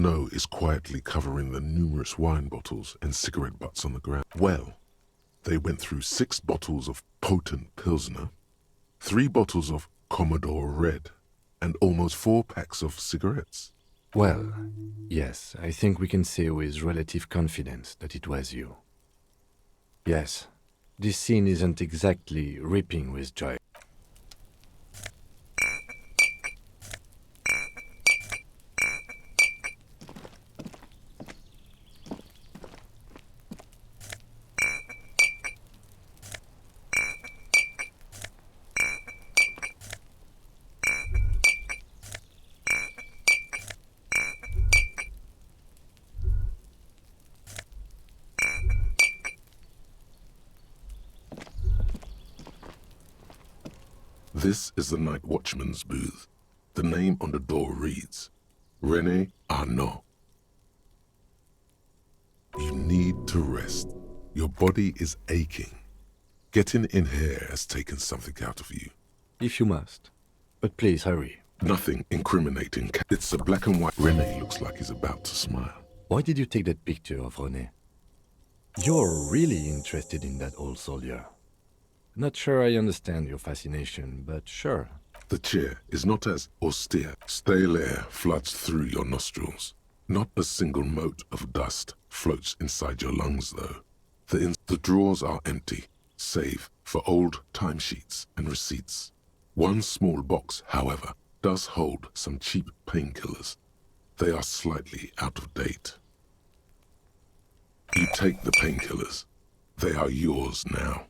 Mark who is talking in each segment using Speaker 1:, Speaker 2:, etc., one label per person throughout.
Speaker 1: snow is quietly covering the numerous wine bottles and cigarette butts on the ground. Well, they went through 6 bottles of potent Pilsner, 3 bottles of Commodore Red, and almost 4 packs of cigarettes.
Speaker 2: Well, yes, I think we can say with relative confidence that it was you. Yes, this scene isn't exactly ripping with joy.
Speaker 1: This is the night watchman's booth. The name on the door reads, René Arnaud. You need to rest. Your body is aching. Getting in here has taken something out of you.
Speaker 2: If you must. But please hurry.
Speaker 1: Nothing incriminating. It's a black and white. René looks like he's about to smile.
Speaker 2: Why did you take that picture of René? You're really interested in that old soldier. Not sure I understand your fascination, but sure.
Speaker 1: The chair is not as austere. Stale air floods through your nostrils. Not a single mote of dust floats inside your lungs, though. The drawers are empty, save for old timesheets and receipts. One small box, however, does hold some cheap painkillers. They are slightly out of date. You take the painkillers. They are yours now.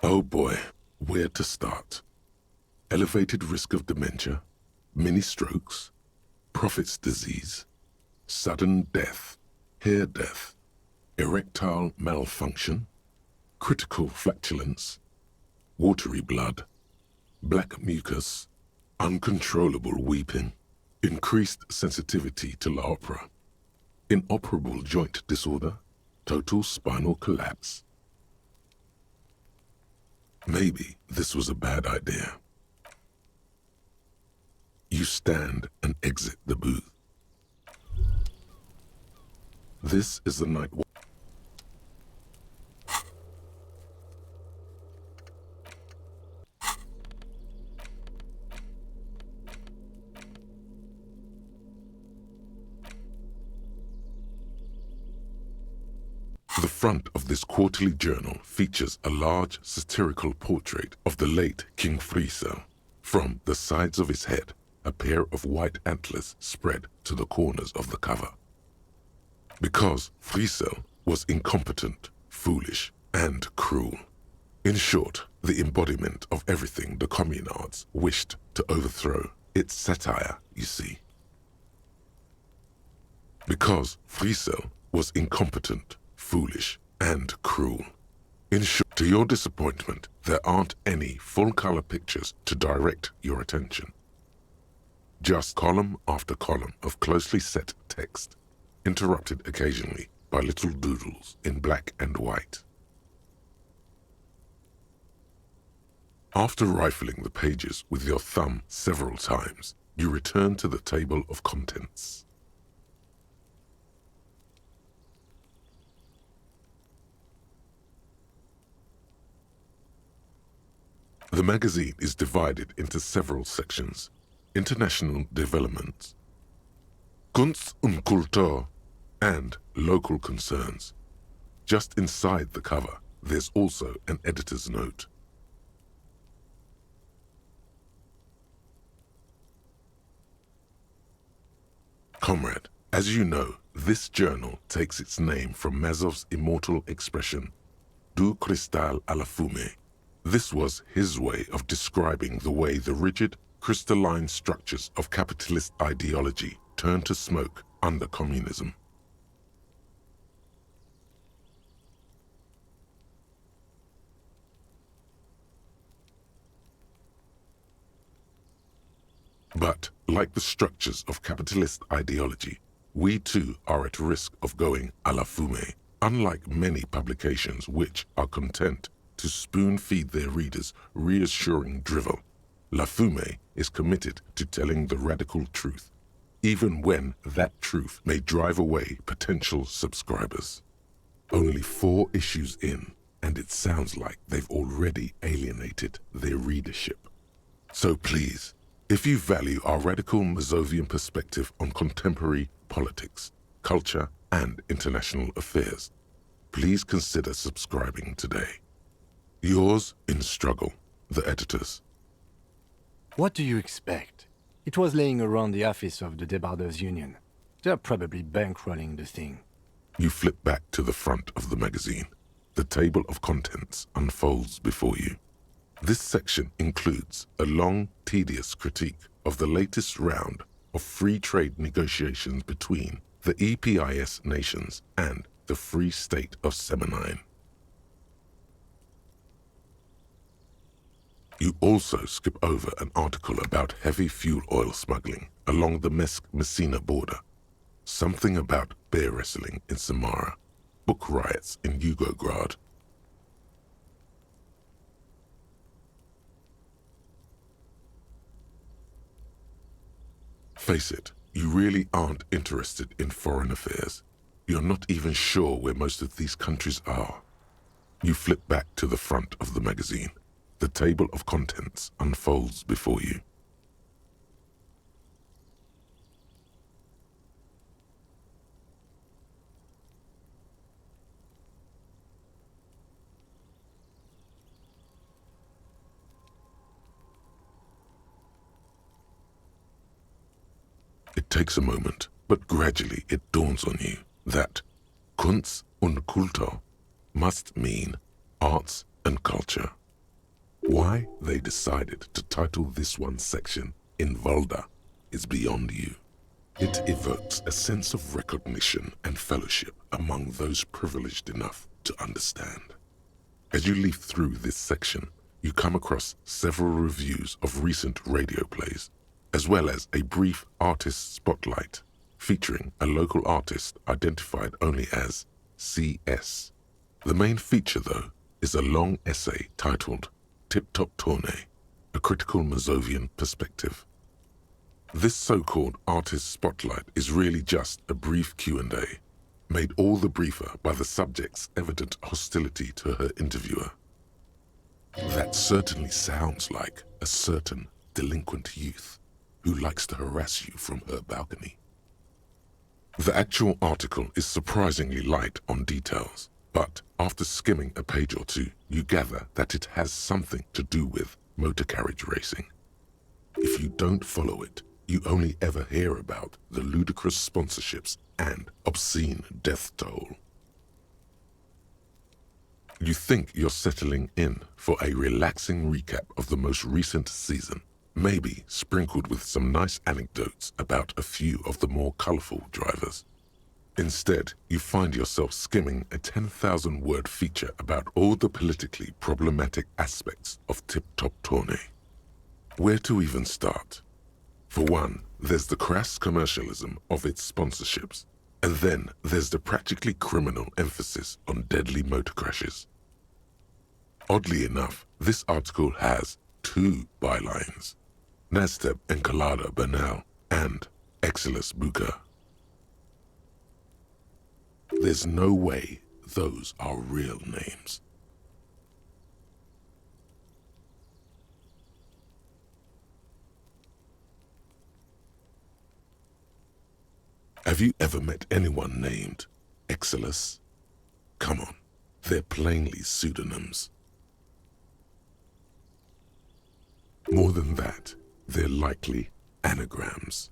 Speaker 1: Oh boy, where to start? Elevated risk of dementia, mini-strokes, Prophet's disease, sudden death, hair death, erectile malfunction, critical flatulence, watery blood, black mucus, uncontrollable weeping, increased sensitivity to la opera, inoperable joint disorder, total spinal collapse. Maybe this was a bad idea. You stand and exit the booth. This is the night. The front of this quarterly journal features a large satirical portrait of the late King Feltherre. From the sides of his head, a pair of white antlers spread to the corners of the cover. Because Feltherre was incompetent, foolish, and cruel. In short, the embodiment of everything the communards wished to overthrow. It's satire, you see. Because Feltherre was incompetent, foolish, and cruel. In short, to your disappointment, there aren't any full-color pictures to direct your attention. Just column after column of closely set text, interrupted occasionally by little doodles in black and white. After rifling the pages with your thumb several times, you return to the table of contents. The magazine is divided into several sections: international developments, Kunst und Kultur, and local concerns. Just inside the cover, there's also an editor's note. Comrade, as you know, this journal takes its name from Mazov's immortal expression, du cristal à la fumée. This was his way of describing the way the rigid, crystalline structures of capitalist ideology turned to smoke under communism. But, like the structures of capitalist ideology, we too are at risk of going à la fumée, unlike many publications which are content to spoon-feed their readers reassuring drivel. La Fumée is committed to telling the radical truth. even when that truth may drive away potential subscribers. Only 4 issues in, and it sounds like they've already alienated their readership. So please, if you value our radical Mazovian perspective on contemporary politics, culture, and international affairs, please consider subscribing today. Yours in struggle, the editors.
Speaker 2: What do you expect? It was laying around the office of the Debarders Union. They're probably bankrolling the thing.
Speaker 1: You flip back to the front of the magazine. The table of contents unfolds before you. This section includes a long, tedious critique of the latest round of free trade negotiations between the EPIS nations and the Free State of Semenine. You also skip over an article about heavy fuel oil smuggling along the Messina border, something about bear wrestling in Samara, book riots in Yugograd. Face it, you really aren't interested in foreign affairs. You're not even sure where most of these countries are. You flip back to the front of the magazine. The table of contents unfolds before you. It takes a moment, but gradually it dawns on you that Kunst und Kultur must mean arts and culture. Why they decided to title this one section in Volda is beyond you. It evokes a sense of recognition and fellowship among those privileged enough to understand. As you leaf through this section, you come across several reviews of recent radio plays, as well as a brief artist spotlight featuring a local artist identified only as CS. The main feature, though, is a long essay titled Tip Top Tournée, a critical Mazovian perspective. This so-called artist spotlight is really just a brief Q&A, made all the briefer by the subject's evident hostility to her interviewer. That certainly sounds like a certain delinquent youth who likes to harass you from her balcony. The actual article is surprisingly light on details, but after skimming a page or two, you gather that it has something to do with motor carriage racing. If you don't follow it, you only ever hear about the ludicrous sponsorships and obscene death toll. You think you're settling in for a relaxing recap of the most recent season, maybe sprinkled with some nice anecdotes about a few of the more colorful drivers. Instead, you find yourself skimming a 10,000-word feature about all the politically problematic aspects of Tip Top Tournée. Where to even start? For one, there's the crass commercialism of its sponsorships, and then there's the practically criminal emphasis on deadly motor crashes. Oddly enough, this article has 2 bylines: Nasteb Encolada Bernal and Exilus Buka. There's no way those are real names. Have you ever met anyone named Exilus? Come on, they're plainly pseudonyms. More than that, they're likely anagrams.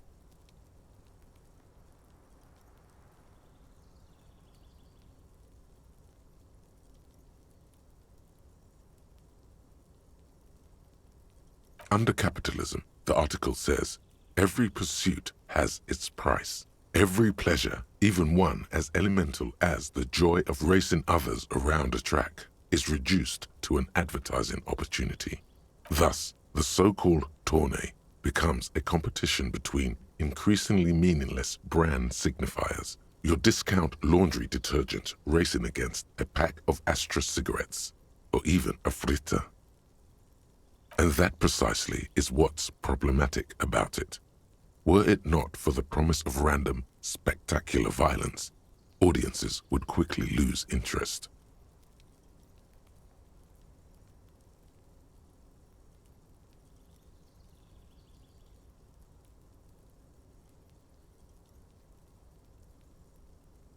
Speaker 1: Under capitalism, the article says, every pursuit has its price. Every pleasure, even one as elemental as the joy of racing others around a track, is reduced to an advertising opportunity. Thus, the so-called tournée becomes a competition between increasingly meaningless brand signifiers. Your discount laundry detergent racing against a pack of Astra cigarettes, or even a Fritta. And that precisely is what's problematic about it. Were it not for the promise of random, spectacular violence, audiences would quickly lose interest.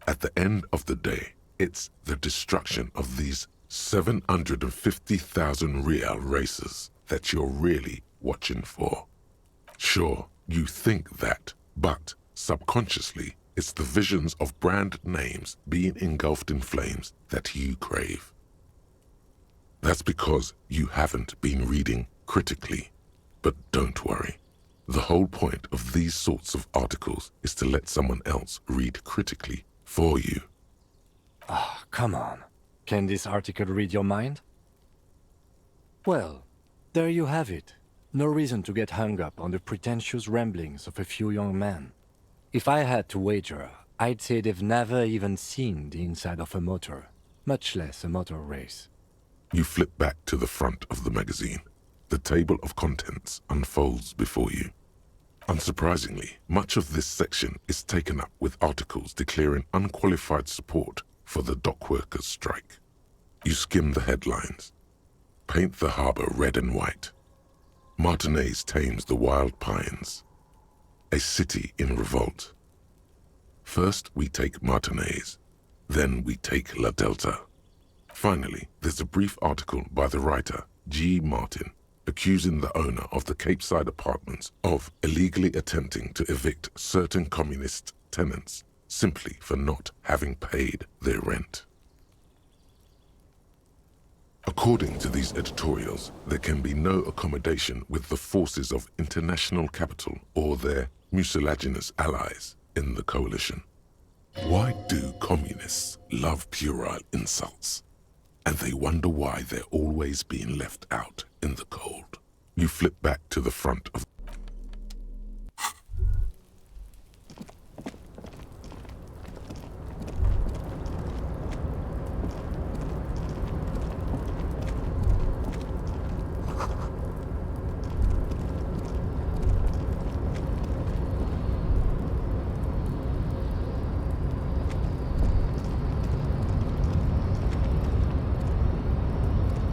Speaker 1: At the end of the day, it's the destruction of these 750,000 real racers that you're really watching for. Sure, you think that, but subconsciously, it's the visions of brand names being engulfed in flames that you crave. That's because you haven't been reading critically. But don't worry. The whole point of these sorts of articles is to let someone else read critically for you.
Speaker 2: Ah, come on. Can this article read your mind? Well, there you have it. No reason to get hung up on the pretentious ramblings of a few young men. If I had to wager, I'd say they've never even seen the inside of a motor, much less a motor race.
Speaker 1: You flip back to the front of the magazine. The table of contents unfolds before you. Unsurprisingly, much of this section is taken up with articles declaring unqualified support for the dockworkers' strike. You skim the headlines. Paint the harbor red and white. Martinez tames the wild pines. A city in revolt. First we take Martinez, then we take La Delta. Finally, there's a brief article by the writer, G. Martin, accusing the owner of the Capeside apartments of illegally attempting to evict certain communist tenants simply for not having paid their rent. According to these editorials, there can be no accommodation with the forces of international capital or their mucilaginous allies in the coalition. Why do communists love puerile insults? And they wonder why they're always being left out in the cold. You flip back to the front of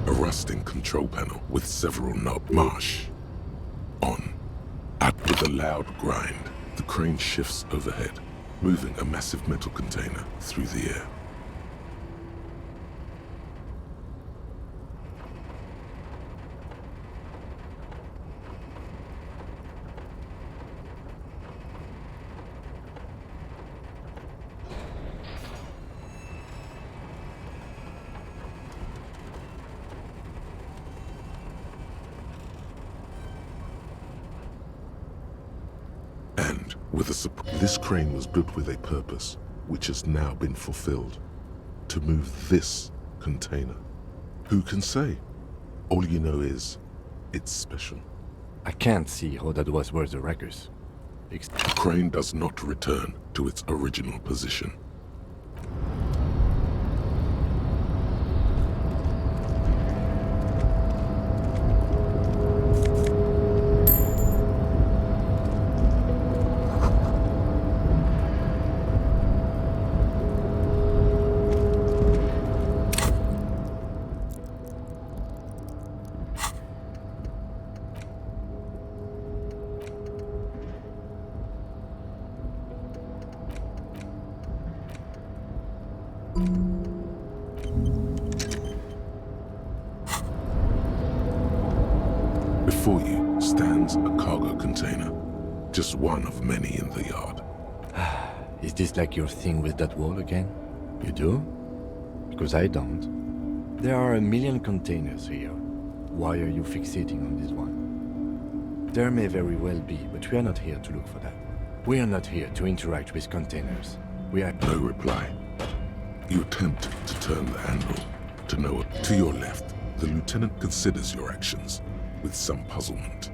Speaker 1: a rusting control panel with several knobs. Marsh. On. With a loud grind, the crane shifts overhead, moving a massive metal container through the air. And with this crane was built with a purpose, which has now been fulfilled. To move this container. Who can say? All you know is, it's special.
Speaker 2: I can't see how that was worth the wreckers.
Speaker 1: The crane does not return to its original position. Before you stands a cargo container, just one of many in the yard.
Speaker 2: Is this like your thing with that wall again? You do? Because I don't. There are a million containers here. Why are you fixating on this one? There may very well be, but we are not here to look for that. We are not here to interact with containers. We are...
Speaker 1: No reply. You attempt to turn the handle. To your left, the lieutenant considers your actions with some puzzlement.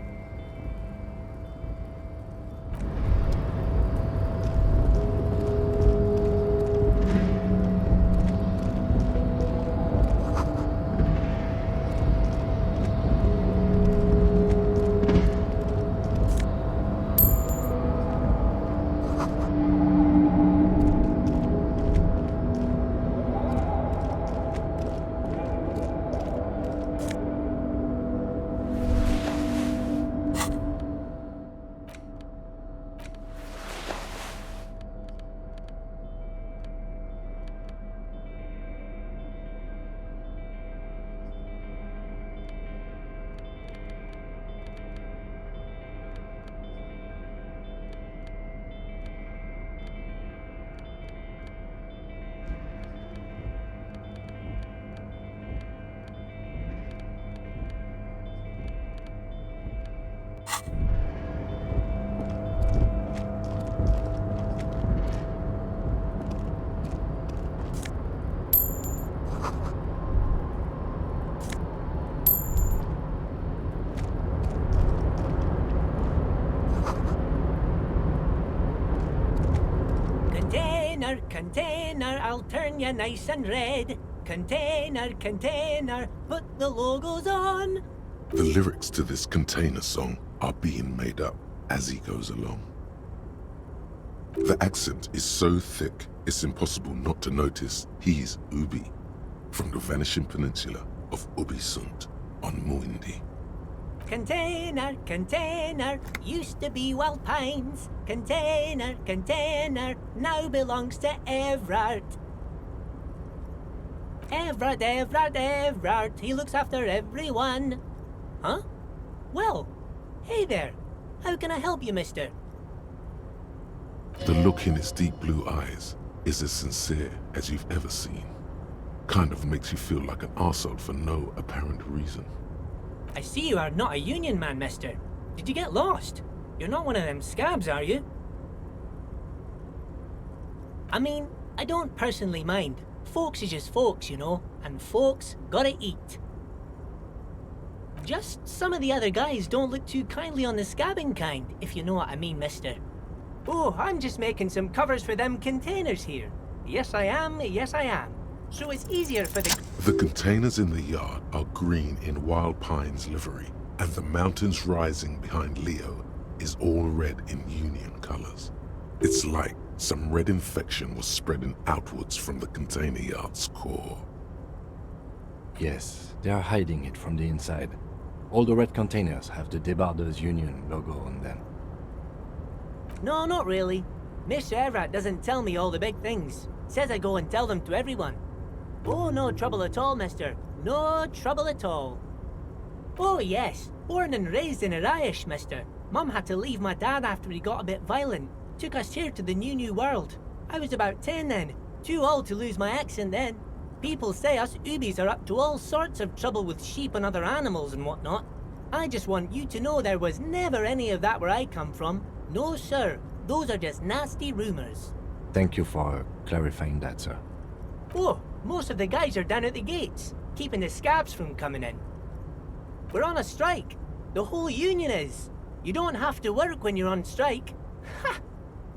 Speaker 3: Container, container, I'll turn you nice and red. Container, container, put the logos on.
Speaker 1: The lyrics to this Container song are being made up as he goes along. The accent is so thick, it's impossible not to notice he's Ubi, from the vanishing peninsula of Ubisund on Muindi.
Speaker 3: Container, container, used to be Wild Pines. Container, container, now belongs to Everard. Everard, Everard, Everard, he looks after everyone. Huh? Well, hey there. How can I help you, mister?
Speaker 1: The look in his deep blue eyes is as sincere as you've ever seen. Kind of makes you feel like an arsehole for no apparent reason.
Speaker 3: I see you are not a union man, mister. Did you get lost? You're not one of them scabs, are you? I mean, I don't personally mind. Folks is just folks, you know, and folks gotta eat. Just some of the other guys don't look too kindly on the scabbing kind, if you know what I mean, mister. Oh, I'm just making some covers for them containers here. Yes, I am, yes, I am. So it's easier for the...
Speaker 1: The containers in the yard are green in Wild Pine's livery, and the mountains rising behind Leo is all red in Union colors. It's like some red infection was spreading outwards from the container yard's core.
Speaker 2: Yes, they are hiding it from the inside. All the red containers have the Debarders Union logo on them.
Speaker 3: No, not really. Mr. Everett doesn't tell me all the big things. Says I go and tell them to everyone. Oh, no trouble at all, mister. No trouble at all. Oh, yes. Born and raised in Irish, mister. Mum had to leave my dad after he got a bit violent. Took us here to the new world. I was about 10 then. Too old to lose my accent then. People say us Ubis are up to all sorts of trouble with sheep and other animals and whatnot. I just want you to know there was never any of that where I come from. No, sir. Those are just nasty rumors.
Speaker 2: Thank you for clarifying that, sir.
Speaker 3: Oh, most of the guys are down at the gates, keeping the scabs from coming in. We're on a strike. The whole union is. You don't have to work when you're on strike. Ha!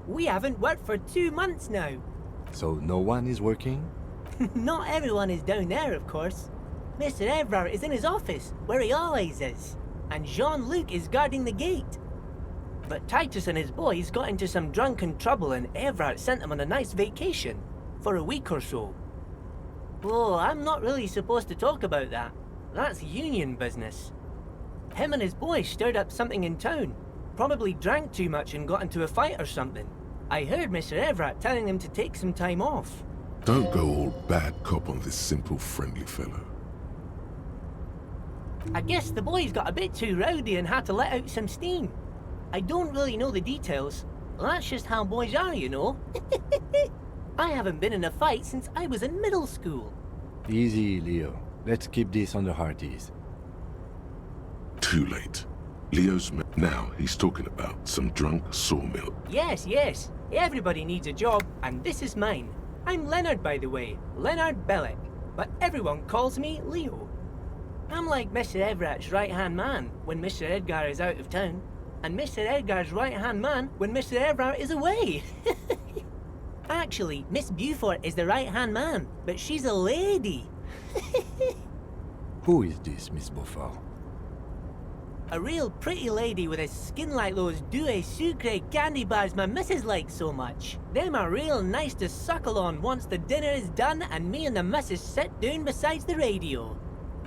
Speaker 3: We haven't worked for 2 months now.
Speaker 2: So no one is working?
Speaker 3: Not everyone is down there, of course. Mr. Everard is in his office, where he always is. And Jean-Luc is guarding the gate. But Titus and his boys got into some drunken trouble and Everard sent them on a nice vacation. For a week or so. Oh, I'm not really supposed to talk about that. That's union business. Him and his boys stirred up something in town. Probably drank too much and got into a fight or something. I heard Mr. Everett telling them to take some time off.
Speaker 1: Don't go all bad cop on this simple, friendly fellow.
Speaker 3: I guess the boys got a bit too rowdy and had to let out some steam. I don't really know the details. That's just how boys are, you know. I haven't been in a fight since I was in middle school.
Speaker 2: Easy, Leo. Let's keep this on the hearties.
Speaker 1: Too late. Now he's talking about some drunk sawmill.
Speaker 3: Yes, yes. Everybody needs a job, and this is mine. I'm Leonard, by the way. Leonard Bellick. But everyone calls me Leo. I'm like Mr. Everett's right-hand man when Mr. Edgar is out of town. And Mr. Edgar's right-hand man when Mr. Everett is away. Actually, Miss Beaufort is the right-hand man, but she's a lady.
Speaker 2: Who is this, Miss Beaufort?
Speaker 3: A real pretty lady with a skin like those Douai Sucre candy bars my missus likes so much. Them are real nice to suckle on once the dinner is done and me and the missus sit down beside the radio.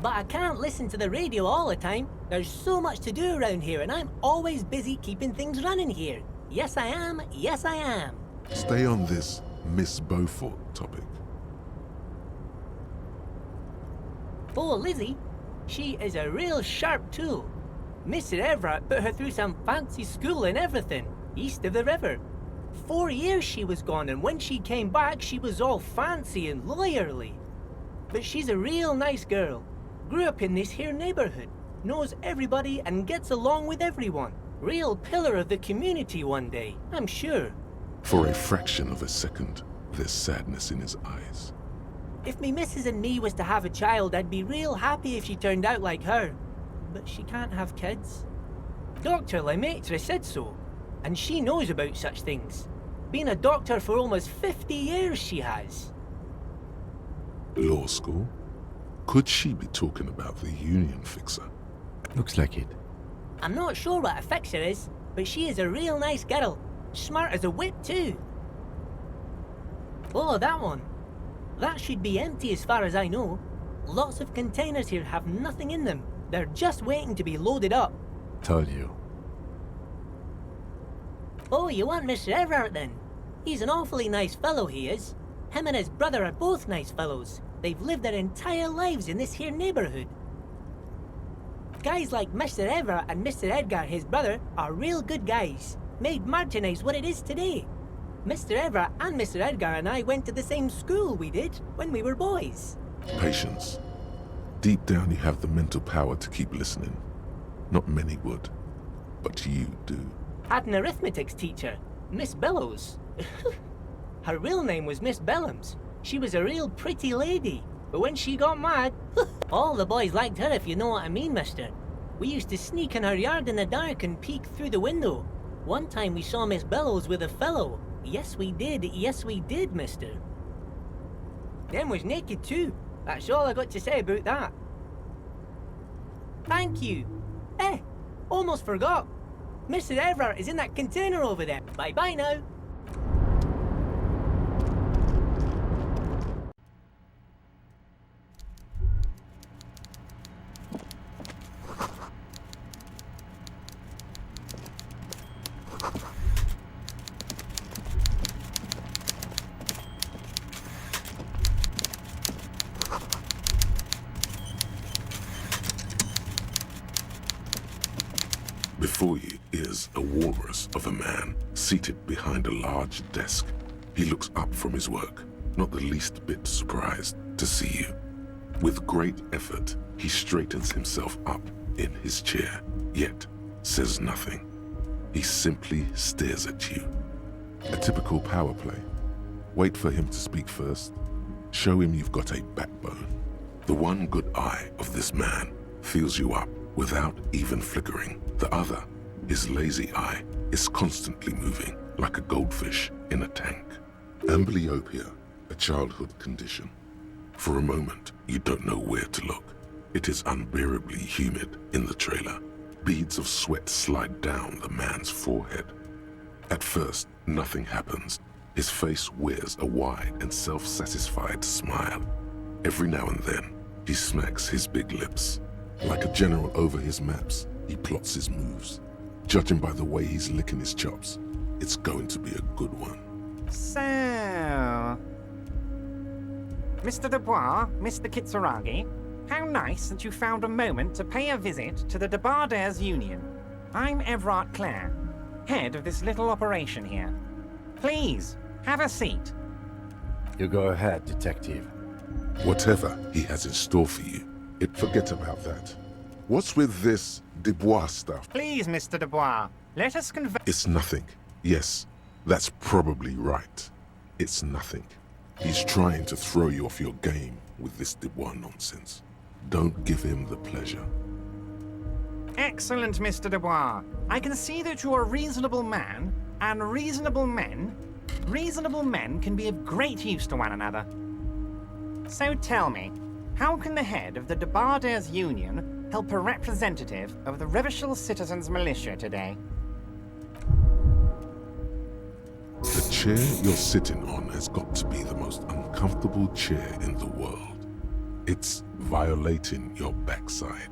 Speaker 3: But I can't listen to the radio all the time. There's so much to do around here and I'm always busy keeping things running here. Yes I am, yes I am.
Speaker 1: Stay on this Miss Beaufort topic.
Speaker 3: Oh, Lizzie, she is a real sharp tool. Mr. Everett put her through some fancy school and everything, east of the river. 4 years she was gone, and when she came back, she was all fancy and lawyerly. But she's a real nice girl. Grew up in this here neighborhood, knows everybody and gets along with everyone. Real pillar of the community one day, I'm sure.
Speaker 1: For a fraction of a second, there's sadness in his eyes.
Speaker 3: If me missus and me was to have a child, I'd be real happy if she turned out like her. But she can't have kids. Dr. Lemaitre said so, and she knows about such things. Been a doctor for almost 50 years, she has.
Speaker 1: Law school? Could she be talking about the union fixer?
Speaker 2: Looks like it.
Speaker 3: I'm not sure what a fixer is, but she is a real nice girl. Smart as a whip, too. Oh, that one. That should be empty as far as I know. Lots of containers here have nothing in them. They're just waiting to be loaded up.
Speaker 2: Told you.
Speaker 3: Oh, you want Mr. Everard then? He's an awfully nice fellow, he is. Him and his brother are both nice fellows. They've lived their entire lives in this here neighborhood. Guys like Mr. Everard and Mr. Edgar, his brother, are real good guys. Made Martinez what it is today. Mr. Everard and Mr. Edgar and I went to the same school we did when we were boys.
Speaker 1: Patience. Deep down you have the mental power to keep listening. Not many would, but you do.
Speaker 3: Had an arithmetics teacher, Miss Bellows. Her real name was Miss Bellams. She was a real pretty lady, but when she got mad, all the boys liked her, if you know what I mean, mister. We used to sneak in her yard in the dark and peek through the window. One time we saw Miss Bellows with a fellow. Yes, we did, mister. Them was naked too. That's all I got to say about that. Thank you. Almost forgot. Mr. Everard is in that container over there. Bye-bye now.
Speaker 1: Before you is a walrus of a man seated behind a large desk. He looks up from his work, not the least bit surprised to see you. With great effort, he straightens himself up in his chair, yet says nothing. He simply stares at you. A typical power play. Wait for him to speak first. Show him you've got a backbone. The one good eye of this man fills you up without even flickering. The other, his lazy eye, is constantly moving like a goldfish in a tank. Amblyopia, a childhood condition. For a moment, you don't know where to look. It is unbearably humid in the trailer. Beads of sweat slide down the man's forehead. At first, nothing happens. His face wears a wide and self-satisfied smile. Every now and then, he smacks his big lips. Like a general over his maps, he plots his moves. Judging by the way he's licking his chops, it's going to be a good one.
Speaker 4: So... Mr. Dubois, Mr. Kitsuragi, how nice that you found a moment to pay a visit to the Debardairs Union. I'm Everard Clare, head of this little operation here. Please, have a seat.
Speaker 2: You go ahead, detective.
Speaker 1: Whatever he has in store for you, forget about that. What's with this Dubois stuff?
Speaker 4: Please, Mr. Dubois, let us converse.
Speaker 1: It's nothing. Yes, that's probably right. It's nothing. He's trying to throw you off your game with this Dubois nonsense. Don't give him the pleasure.
Speaker 4: Excellent, Mr. Dubois. I can see that you are a reasonable man, and reasonable men can be of great use to one another. So tell me, how can the head of the Debardairs Union help a representative of the Revachol Citizens Militia today?
Speaker 1: The chair you're sitting on has got to be the most uncomfortable chair in the world. It's violating your backside.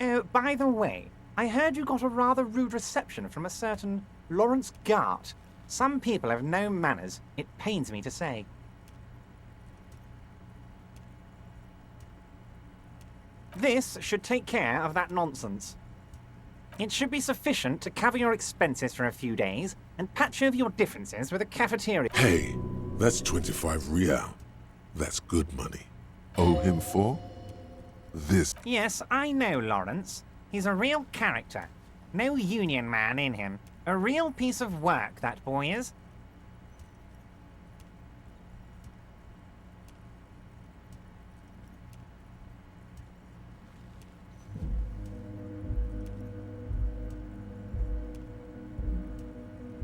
Speaker 4: Oh, by the way, I heard you got a rather rude reception from a certain Lawrence Gart. Some people have no manners, it pains me to say. This should take care of that nonsense. It should be sufficient to cover your expenses for a few days and patch over your differences with the cafeteria.
Speaker 1: Hey, that's 25 real. That's good money. Owe him for? This.
Speaker 4: Yes, I know Lawrence. He's a real character. No union man in him. A real piece of work, that boy is.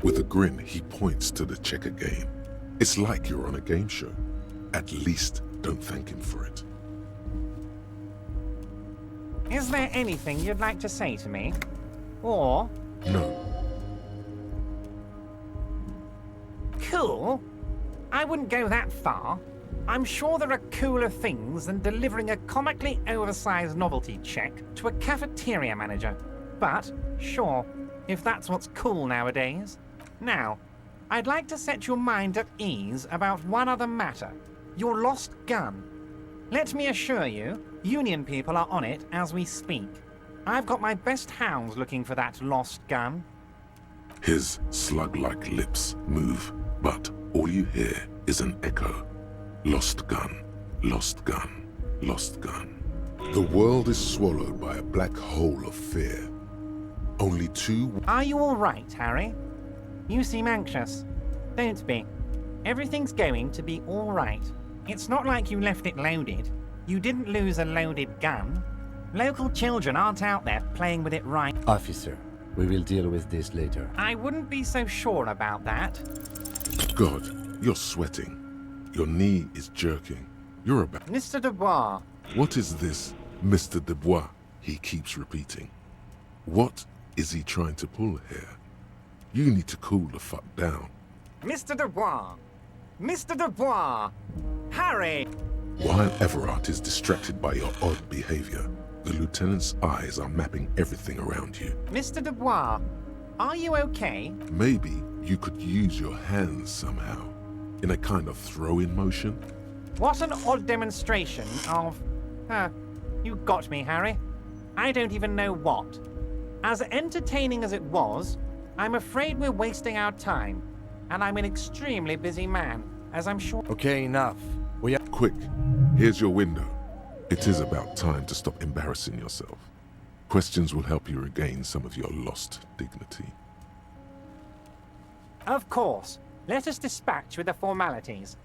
Speaker 1: With a grin, he points to the checker game. It's like you're on a game show. At least don't thank him for it.
Speaker 4: Is there anything you'd like to say to me? Or...
Speaker 1: No.
Speaker 4: Cool? I wouldn't go that far. I'm sure there are cooler things than delivering a comically oversized novelty check to a cafeteria manager. But, sure, if that's what's cool nowadays. Now, I'd like to set your mind at ease about one other matter. Your lost gun. Let me assure you, Union people are on it as we speak. I've got my best hounds looking for that lost gun.
Speaker 1: His slug-like lips move, but all you hear is an echo. Lost gun, lost gun, lost gun. The world is swallowed by a black hole of fear. Only two...
Speaker 4: Are you all right, Harry? You seem anxious. Don't be. Everything's going to be all right. It's not like you left it loaded. You didn't lose a loaded gun. Local children aren't out there playing with it right.
Speaker 2: Officer, we will deal with this later.
Speaker 4: I wouldn't be so sure about that.
Speaker 1: God, you're sweating. Your knee is jerking. You're about...
Speaker 4: Mr. Dubois,
Speaker 1: What is this, Mr. Dubois? He keeps repeating. What is he trying to pull here? You need to cool the fuck down.
Speaker 4: Mr. Dubois, Mr. Dubois, Harry!
Speaker 1: While Everard is distracted by your odd behavior, the lieutenant's eyes are mapping everything around you.
Speaker 4: Mr. Dubois, are you okay?
Speaker 1: Maybe you could use your hands somehow, in a kind of throw-in motion.
Speaker 4: What an odd demonstration of... you got me, Harry. I don't even know what. As entertaining as it was, I'm afraid we're wasting our time. And I'm an extremely busy man, as I'm sure...
Speaker 2: Okay, enough. We are...
Speaker 1: Quick, here's your window. It is about time to stop embarrassing yourself. Questions will help you regain some of your lost dignity.
Speaker 4: Of course. Let us dispatch with the formalities.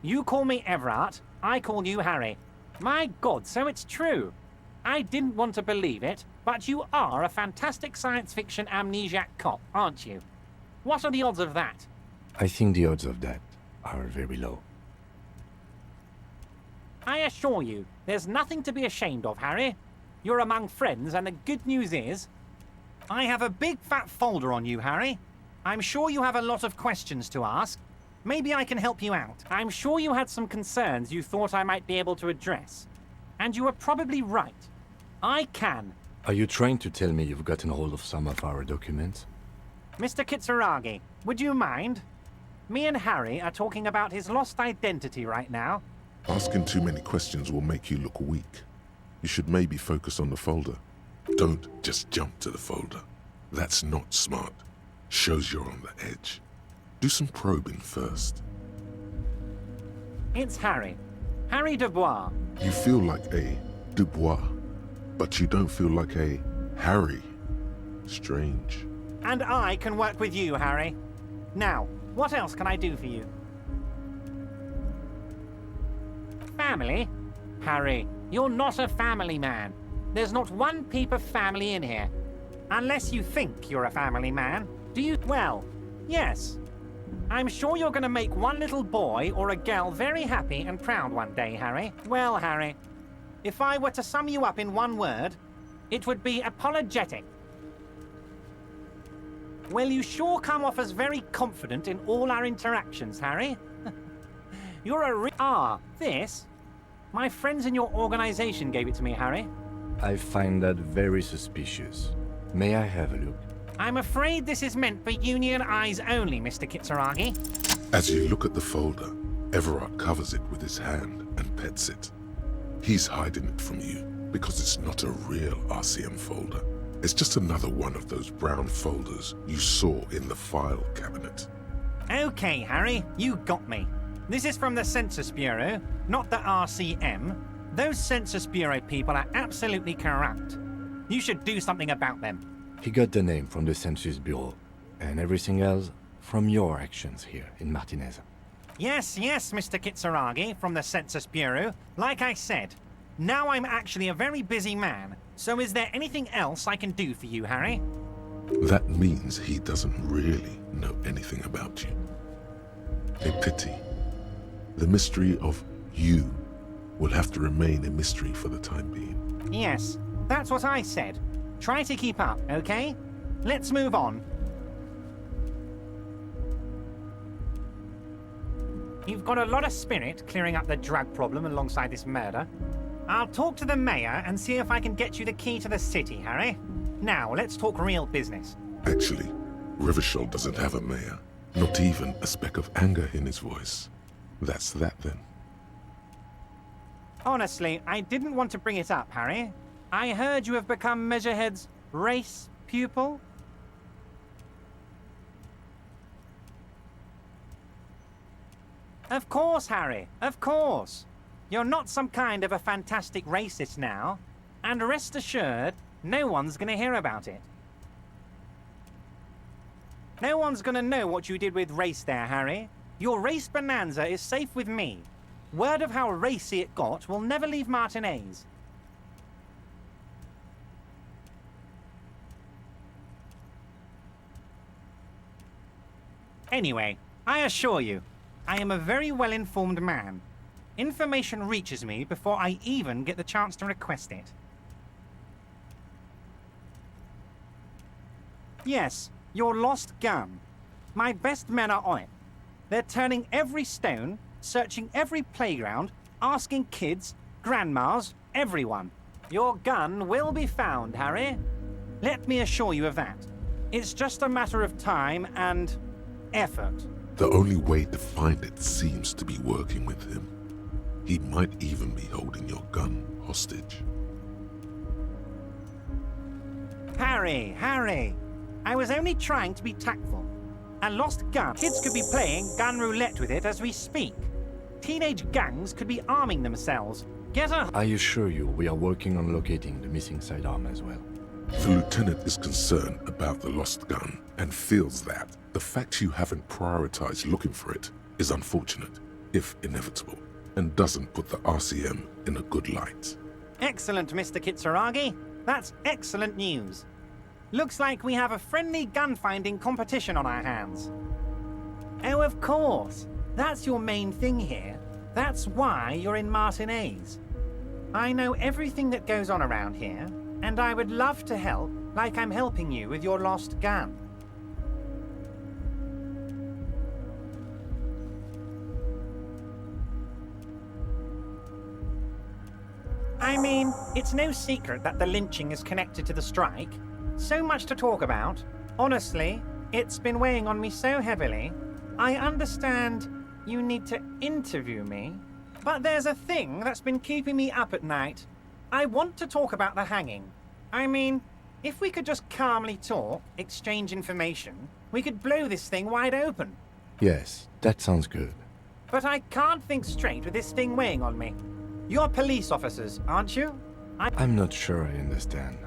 Speaker 4: You call me Everard, I call you Harry. My God, so it's true. I didn't want to believe it, but you are a fantastic science fiction amnesiac cop, aren't you? What are the odds of that?
Speaker 2: I think the odds of that are very low.
Speaker 4: I assure you, there's nothing to be ashamed of, Harry. You're among friends, and the good news is... I have a big fat folder on you, Harry. I'm sure you have a lot of questions to ask. Maybe I can help you out. I'm sure you had some concerns you thought I might be able to address. And you are probably right. I can.
Speaker 2: Are you trying to tell me you've gotten hold of some of our documents?
Speaker 4: Mr. Kitsuragi, would you mind? Me and Harry are talking about his lost identity right now.
Speaker 1: Asking too many questions will make you look weak. You should maybe focus on the folder. Don't just jump to the folder. That's not smart. Shows you're on the edge. Do some probing first.
Speaker 4: It's Harry. Harry Dubois.
Speaker 1: You feel like a Dubois, but you don't feel like a Harry. Strange.
Speaker 4: And I can work with you, Harry. Now, what else can I do for you? Family? Harry, you're not a family man. There's not one peep of family in here. Unless you think you're a family man. Do you? Well, yes. I'm sure you're going to make one little boy or a girl very happy and proud one day, Harry. Well, Harry, if I were to sum you up in one word, it would be apologetic. Well, you sure come off as very confident in all our interactions, Harry. You're a this? My friends in your organization gave it to me, Harry.
Speaker 2: I find that very suspicious. May I have a look?
Speaker 4: I'm afraid this is meant for Union eyes only, Mr. Kitsuragi.
Speaker 1: As you look at the folder, Everard covers it with his hand and pets it. He's hiding it from you because it's not a real RCM folder. It's just another one of those brown folders you saw in the file cabinet.
Speaker 4: Okay, Harry, you got me. This is from the Census Bureau, not the RCM. Those Census Bureau people are absolutely corrupt. You should do something about them.
Speaker 2: He got the name from the Census Bureau, and everything else from your actions here in Martinez.
Speaker 4: Yes, Mr. Kitsuragi from the Census Bureau. Like I said, now I'm actually a very busy man. So is there anything else I can do for you, Harry?
Speaker 1: That means he doesn't really know anything about you. A pity. The mystery of you will have to remain a mystery for the time being.
Speaker 4: Yes, that's what I said. Try to keep up, okay? Let's move on. You've got a lot of spirit clearing up the drug problem alongside this murder. I'll talk to the mayor and see if I can get you the key to the city, Harry. Now, let's talk real business.
Speaker 1: Actually, Rivershell doesn't have a mayor. Not even a speck of anger in his voice. That's that then.
Speaker 4: Honestly, I didn't want to bring it up, Harry. I heard you have become Measurehead's race pupil. Of course, Harry, of course. You're not some kind of a fantastic racist now, and rest assured, no one's gonna hear about it. No one's gonna know what you did with race there, Harry. Your race bonanza is safe with me. Word of how racy it got will never leave Martinez. Anyway, I assure you, I am a very well-informed man. Information reaches me before I even get the chance to request it. Yes, your lost gun. My best men are on it. They're turning every stone, searching every playground, asking kids, grandmas, everyone. Your gun will be found, Harry. Let me assure you of that. It's just a matter of time and effort.
Speaker 1: The only way to find it seems to be working with him. He might even be holding your gun hostage.
Speaker 4: Harry! I was only trying to be tactful. A lost gun. Kids could be playing gun roulette with it as we speak. Teenage gangs could be arming themselves.
Speaker 2: I assure you we are working on locating the missing sidearm as well.
Speaker 1: The lieutenant is concerned about the lost gun and feels that the fact you haven't prioritized looking for it is unfortunate, if inevitable, and doesn't put the RCM in a good light.
Speaker 4: Excellent, Mr. Kitsuragi. That's excellent news. Looks like we have a friendly gun-finding competition on our hands. Oh, of course. That's your main thing here. That's why you're in Martinez. I know everything that goes on around here, and I would love to help like I'm helping you with your lost gun. I mean, it's no secret that the lynching is connected to the strike. So much to talk about. Honestly, it's been weighing on me so heavily. I understand you need to interview me, but there's a thing that's been keeping me up at night. I want to talk about the hanging. I mean, if we could just calmly talk, exchange information, we could blow this thing wide open.
Speaker 2: Yes, that sounds good.
Speaker 4: But I can't think straight with this thing weighing on me. You're police officers, aren't you?
Speaker 2: I'm not sure I understand.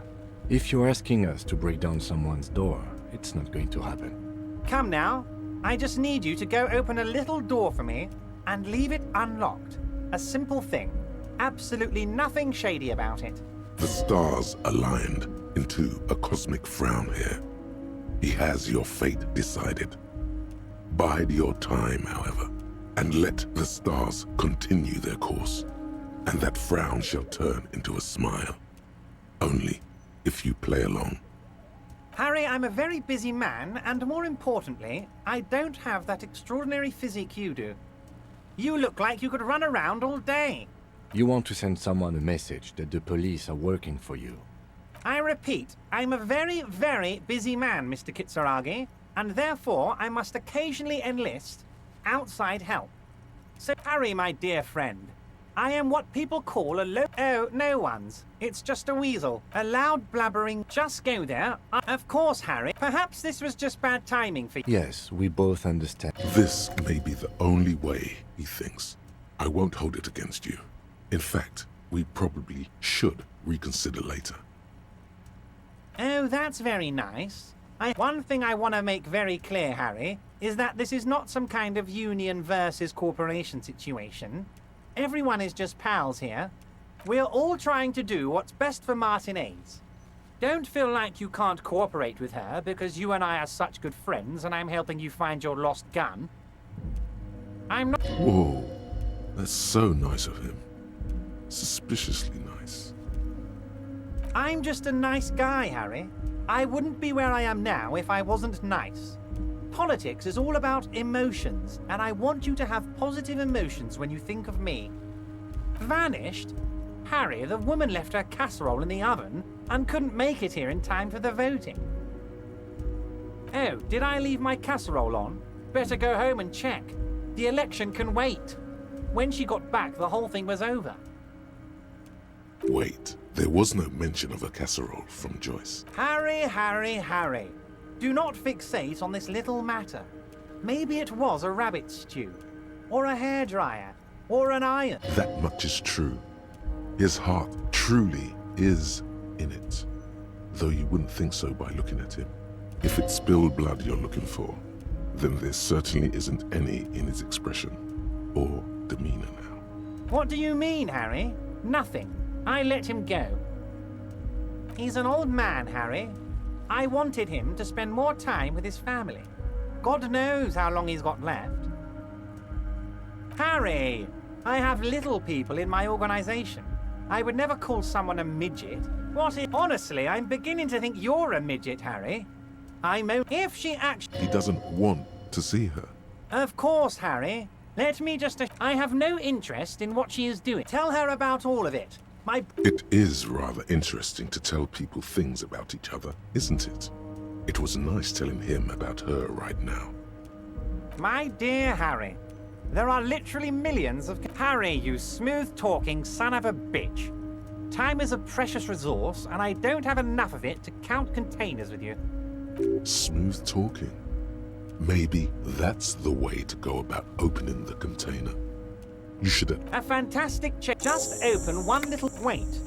Speaker 2: If you're asking us to break down someone's door, it's not going to happen.
Speaker 4: Come now. I just need you to go open a little door for me and leave it unlocked. A simple thing. Absolutely nothing shady about it.
Speaker 1: The stars aligned into a cosmic frown here. He has your fate decided. Bide your time, however, and let the stars continue their course, and that frown shall turn into a smile. Only if you play along.
Speaker 4: Harry, I'm a very busy man, and more importantly, I don't have that extraordinary physique you do. You look like you could run around all day.
Speaker 2: You want to send someone a message that the police are working for you.
Speaker 4: I repeat, I'm a very, very busy man, Mr. Kitsuragi, and therefore I must occasionally enlist outside help. So, Harry, my dear friend, I am what people call Oh, no one's. It's just a weasel. A loud blabbering. Just go there. Of course, Harry. Perhaps this was just bad timing for you.
Speaker 2: Yes, we both understand.
Speaker 1: This may be the only way, he thinks. I won't hold it against you. In fact, we probably should reconsider later.
Speaker 4: Oh, that's very nice. One thing I want to make very clear, Harry, is that this is not some kind of union versus corporation situation. Everyone is just pals here. We're all trying to do what's best for Martinez. Don't feel like you can't cooperate with her because you and I are such good friends and I'm helping you find your lost gun. I'm not...
Speaker 1: Whoa, that's so nice of him. Suspiciously nice.
Speaker 4: I'm just a nice guy, Harry. I wouldn't be where I am now if I wasn't nice. Politics is all about emotions, and I want you to have positive emotions when you think of me. Vanished? Harry, the woman left her casserole in the oven and couldn't make it here in time for the voting. Oh, did I leave my casserole on? Better go home and check. The election can wait. When she got back, the whole thing was over.
Speaker 1: Wait, there was no mention of a casserole from Joyce.
Speaker 4: Harry, Harry, Harry. Do not fixate on this little matter. Maybe it was a rabbit stew, or a hairdryer, or an iron.
Speaker 1: That much is true. His heart truly is in it, though you wouldn't think so by looking at him. If it's spilled blood you're looking for, then there certainly isn't any in his expression or demeanor now.
Speaker 4: What do you mean, Harry? Nothing. I let him go. He's an old man, Harry. I wanted him to spend more time with his family. God knows how long he's got left. Harry, I have little people in my organization. I would never call someone a midget. Honestly, I'm beginning to think you're a midget, Harry. If she actually...
Speaker 1: He doesn't want to see her.
Speaker 4: Of course, Harry. Let me just... I have no interest in what she is doing. Tell her about all of it.
Speaker 1: It is rather interesting to tell people things about each other, isn't it? It was nice telling him about her right now.
Speaker 4: My dear Harry, there are literally millions of... Harry, you smooth-talking son of a bitch. Time is a precious resource, and I don't have enough of it to count containers with you.
Speaker 1: Smooth talking. Maybe that's the way to go about opening the container. You should...
Speaker 4: A fantastic check. Just open one little... Wait.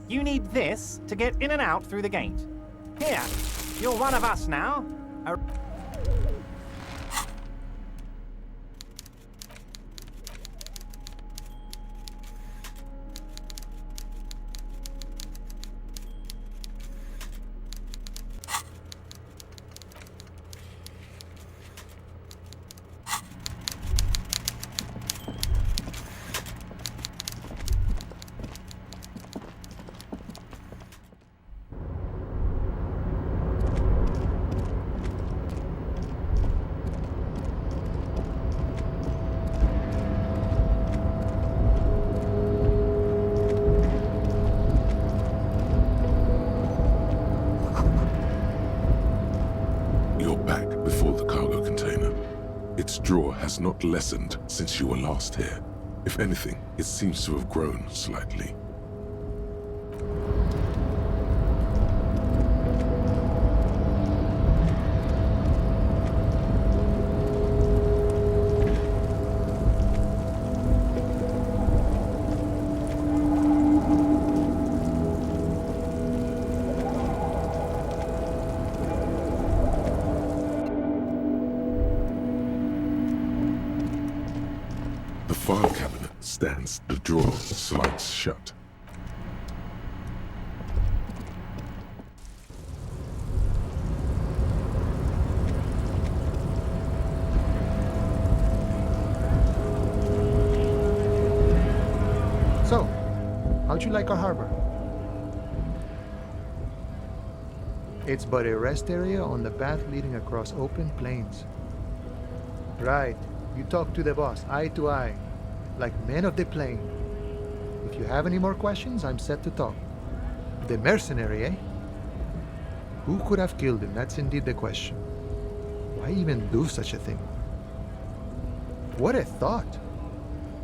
Speaker 4: You need this to get in and out through the gate. Here. You're one of us now.
Speaker 1: Its drawer has not lessened since you were last here. If anything, it seems to have grown slightly. The file cabinet stands, the drawer slides shut.
Speaker 5: So, how'd you like our harbor? It's but a rest area on the path leading across open plains. Right. You talk to the boss, eye to eye, like men of the plain. If you have any more questions, I'm set to talk. The mercenary, eh? Who could have killed him? That's indeed the question. Why even do such a thing? What a thought!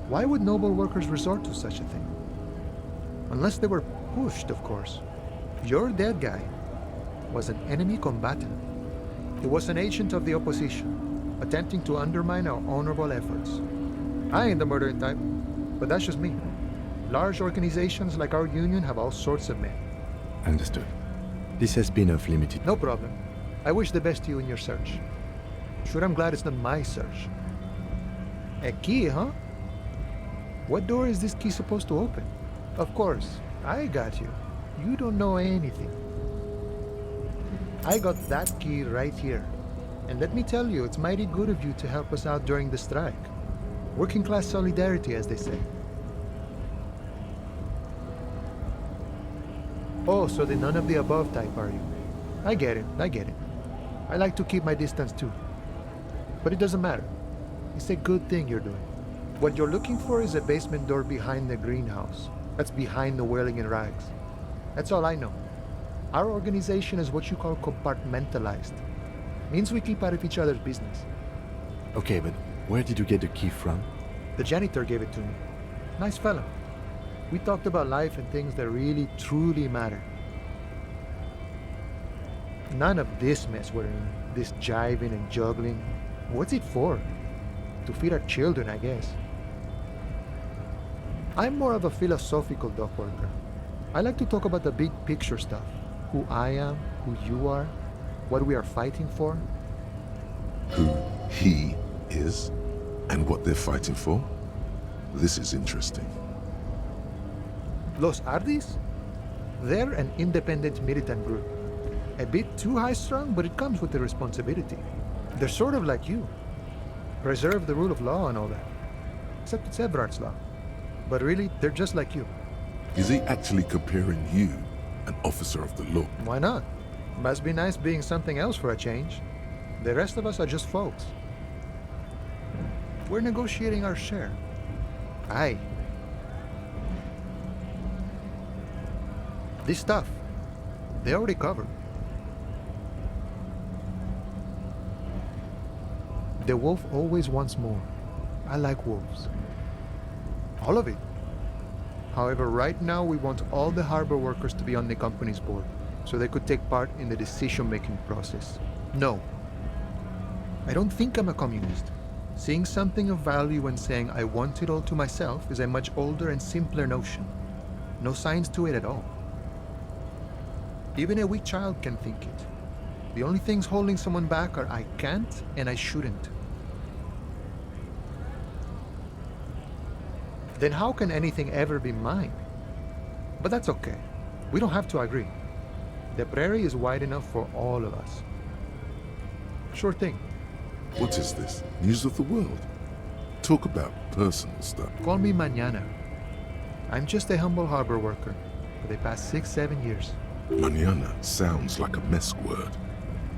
Speaker 5: Why would noble workers resort to such a thing? Unless they were pushed, of course. Your dead guy was an enemy combatant. He was an agent of the opposition, attempting to undermine our honorable efforts. I ain't the murdering type, but that's just me. Large organizations like our union have all sorts of men.
Speaker 2: Understood. This has been of limited...
Speaker 5: No problem. I wish the best to you in your search. Sure, I'm glad it's not my search. A key, huh? What door is this key supposed to open? Of course, I got you. You don't know anything. I got that key right here. And let me tell you, it's mighty good of you to help us out during the strike. Working class solidarity, as they say. Oh, so the none of the above type, are you? I get it. I like to keep my distance too. But it doesn't matter. It's a good thing you're doing. What you're looking for is a basement door behind the greenhouse. That's behind the Whirling in Rags. That's all I know. Our organization is what you call compartmentalized. Means we keep out of each other's business.
Speaker 2: Okay, but where did you get the key from?
Speaker 5: The janitor gave it to me. Nice fella. We talked about life and things that really, truly matter. None of this mess we're in. This jiving and juggling. What's it for? To feed our children, I guess. I'm more of a philosophical dock worker. I like to talk about the big picture stuff. Who I am, who you are, what we are fighting for.
Speaker 1: Who he is and what they're fighting for? This is interesting.
Speaker 5: Los Ardis? They're an independent militant group. A bit too high-strung, but it comes with the responsibility. They're sort of like you. Preserve the rule of law and all that. Except it's Everard's law. But really, they're just like you.
Speaker 1: Is he actually comparing you, an officer of the law?
Speaker 5: Why not? Must be nice being something else for a change. The rest of us are just folks. We're negotiating our share. Aye. This stuff, they already covered. The wolf always wants more. I like wolves. All of it. However, right now we want all the harbor workers to be on the company's board, so they could take part in the decision-making process. No. I don't think I'm a communist. Seeing something of value and saying I want it all to myself is a much older and simpler notion. No science to it at all. Even a weak child can think it. The only things holding someone back are I can't and I shouldn't. Then how can anything ever be mine? But that's okay. We don't have to agree. The prairie is wide enough for all of us. Sure thing.
Speaker 1: What is this? News of the world? Talk about personal stuff.
Speaker 5: Call me Mañana. I'm just a humble harbor worker for the past 6-7 years.
Speaker 1: Mañana sounds like a Mesk word,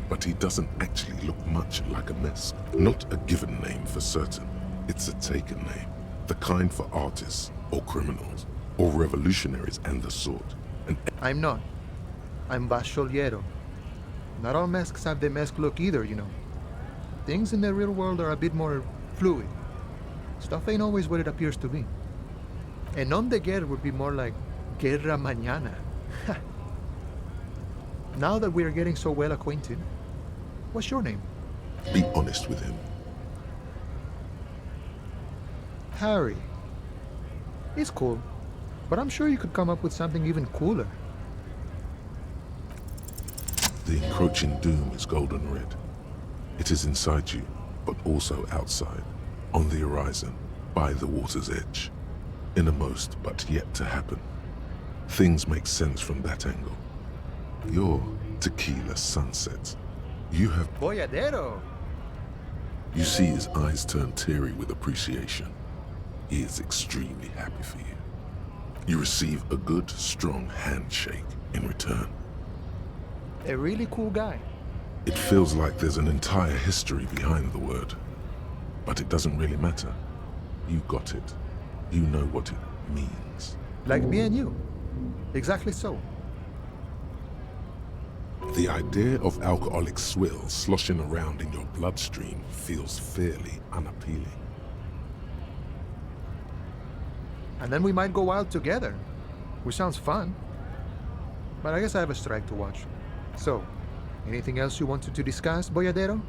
Speaker 1: but he doesn't actually look much like a Mesk. Not a given name for certain. It's a taken name. The kind for artists, or criminals, or revolutionaries and the sort. And
Speaker 5: I'm not. I'm Bacholiero. Not all Mesks have the Mesk look either, you know. Things in the real world are a bit more fluid. Stuff ain't always what it appears to be. A nom de guerre would be more like Guerra Mañana. Now that we are getting so well acquainted, what's your name?
Speaker 1: be honest with him.
Speaker 5: Harry. It's cool, but I'm sure you could come up with something even cooler.
Speaker 1: The encroaching doom is golden red. It is inside you, but also outside, on the horizon, by the water's edge. Innermost, but yet to happen. Things make sense from that angle. Your tequila sunsets. You have...
Speaker 5: Boyadero!
Speaker 1: You see his eyes turn teary with appreciation. He is extremely happy for you. You receive a good, strong handshake in return.
Speaker 5: A really cool guy.
Speaker 1: It feels like there's an entire history behind the word. But it doesn't really matter. You got it. You know what it means.
Speaker 5: Like me and you. Exactly so.
Speaker 1: The idea of alcoholic swill sloshing around in your bloodstream feels fairly unappealing.
Speaker 5: And then we might go wild together, which sounds fun. But I guess I have a strike to watch. So, anything else you wanted to discuss, Boyadero?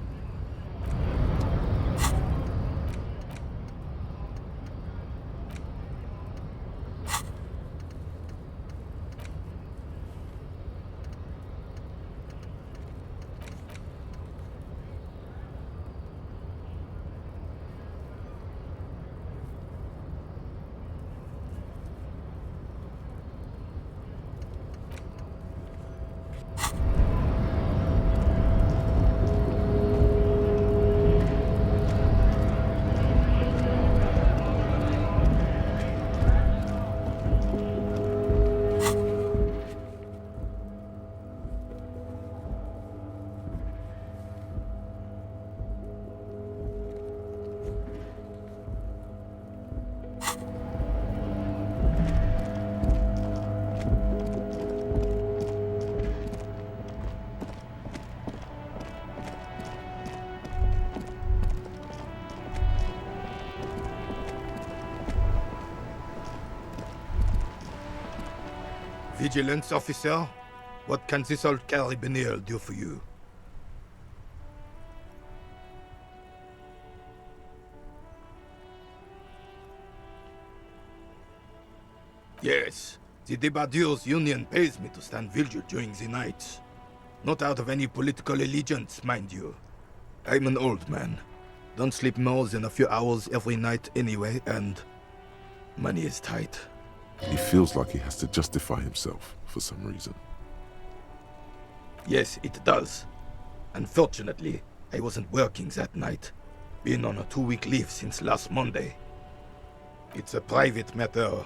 Speaker 6: Vigilance officer, what can this old carabinier do for you? Yes, the Debardeurs Union pays me to stand vigil during the nights. Not out of any political allegiance, mind you. I'm an old man. Don't sleep more than a few hours every night anyway, and money is tight.
Speaker 1: He feels like he has to justify himself for some reason.
Speaker 6: Yes, it does. Unfortunately, I wasn't working that night. Been on a 2-week leave since last Monday. It's a private matter.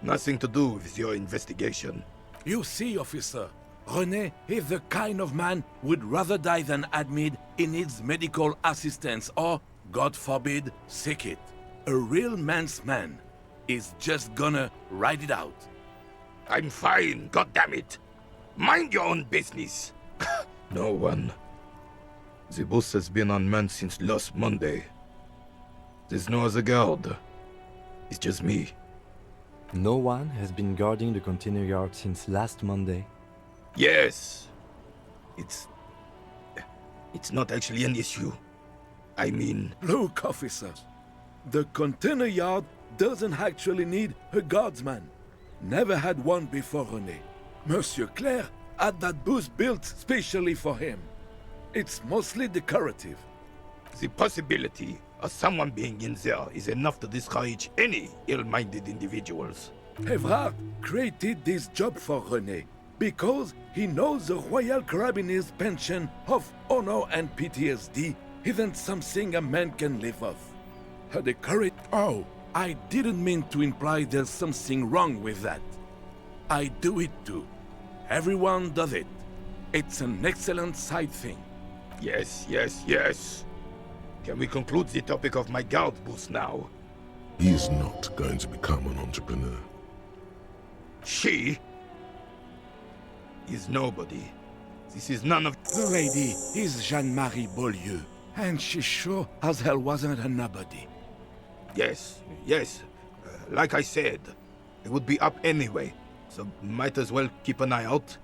Speaker 6: Nothing to do with your investigation.
Speaker 7: You see, officer, René is the kind of man who'd rather die than admit he needs medical assistance or, God forbid, sick it. A real man's man is just gonna ride it out.
Speaker 6: I'm fine, goddammit. Mind your own business. No one. The boss has been unmanned since last Monday. There's no other guard. It's just me.
Speaker 2: No one has been guarding the container yard since last Monday.
Speaker 6: Yes. It's not actually an issue. I mean...
Speaker 7: Look, officer, the container yard doesn't actually need a guardsman. Never had one before René. Monsieur Claire had that booth built specially for him. It's mostly decorative.
Speaker 6: The possibility of someone being in there is enough to discourage any ill-minded individuals.
Speaker 7: Feltherre created this job for René because he knows the Royal Carabiniers' pension of honor and PTSD isn't something a man can live off. A decorate... Oh, I didn't mean to imply there's something wrong with that. I do it too. Everyone does it. It's an excellent side thing.
Speaker 6: Yes, yes, yes. Can we conclude the topic of my guard booth now?
Speaker 1: He is not going to become an entrepreneur.
Speaker 6: She is nobody. This is none of...
Speaker 7: The lady is Jeanne-Marie Beaulieu, and she sure as hell wasn't a nobody.
Speaker 6: Yes, yes. Like I said, it would be up anyway, so might as well keep an eye out.